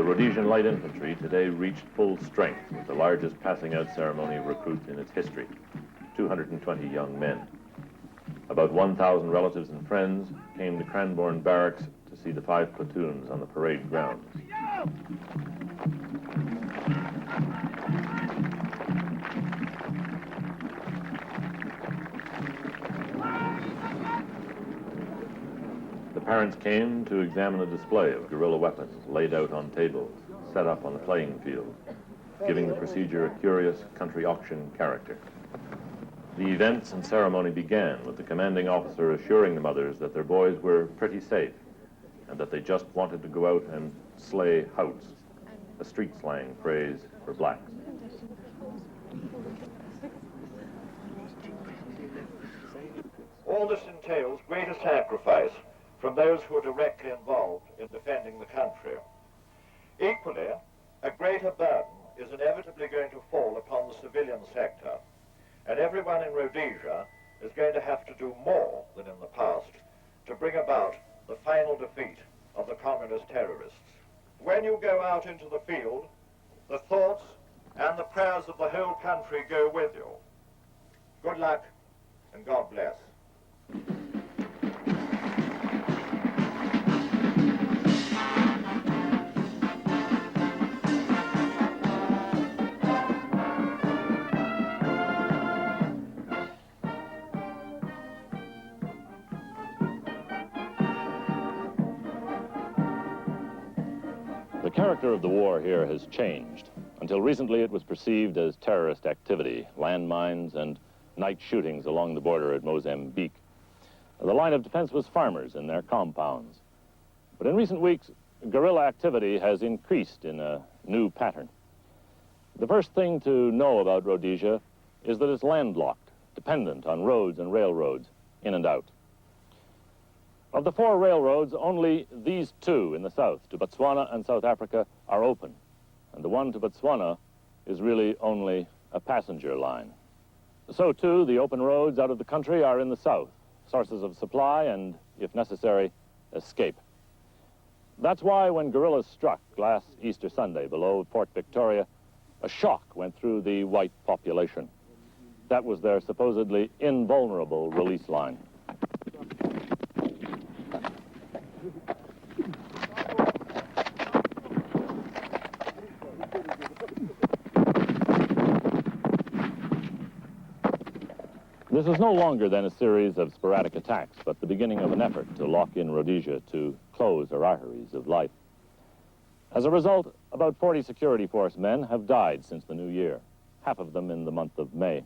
The Rhodesian Light Infantry today reached full strength with the largest passing out ceremony of recruits in its history, 220 young men. About 1,000 relatives and friends came to Cranbourne Barracks to see the 5 platoons on the parade grounds. The parents came to examine a display of guerrilla weapons laid out on tables, set up on the playing field, giving the procedure a curious country auction character. The events and ceremony began with the commanding officer assuring the mothers that their boys were pretty safe and that they just wanted to go out and slay houts, a street slang phrase for blacks. All this entails greater sacrifice from those who are directly involved in defending the country. Equally, a greater burden is inevitably going to fall upon the civilian sector, and everyone in Rhodesia is going to have to do more than in the past to bring about the final defeat of the communist terrorists. When you go out into the field, the thoughts and the prayers of the whole country go with you. Good luck and God bless. The character of the war here has changed. Until recently, it was perceived as terrorist activity, landmines and night shootings along the border at Mozambique. The line of defense was farmers in their compounds. But in recent weeks, guerrilla activity has increased in a new pattern. The first thing to know about Rhodesia is that it's landlocked, dependent on roads and railroads, in and out. Of the 4 railroads, only these 2 in the south, to Botswana and South Africa, are open. And the one to Botswana is really only a passenger line. So too, the open roads out of the country are in the south, sources of supply and, if necessary, escape. That's why when guerrillas struck last Easter Sunday below Port Victoria, a shock went through the white population. That was their supposedly invulnerable release line. This is no longer than a series of sporadic attacks, but the beginning of an effort to lock in Rhodesia, to close her arteries of life. As a result, about 40 security force men have died since the new year, half of them in the month of May.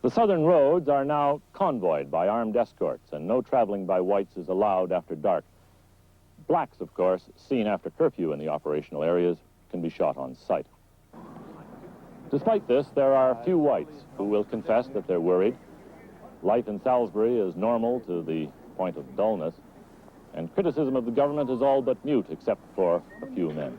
The southern roads are now convoyed by armed escorts, and no traveling by whites is allowed after dark. Blacks, of course, seen after curfew in the operational areas, can be shot on sight. Despite this, there are few whites who will confess that they're worried. Life in Salisbury is normal to the point of dullness, and criticism of the government is all but mute except for a few men.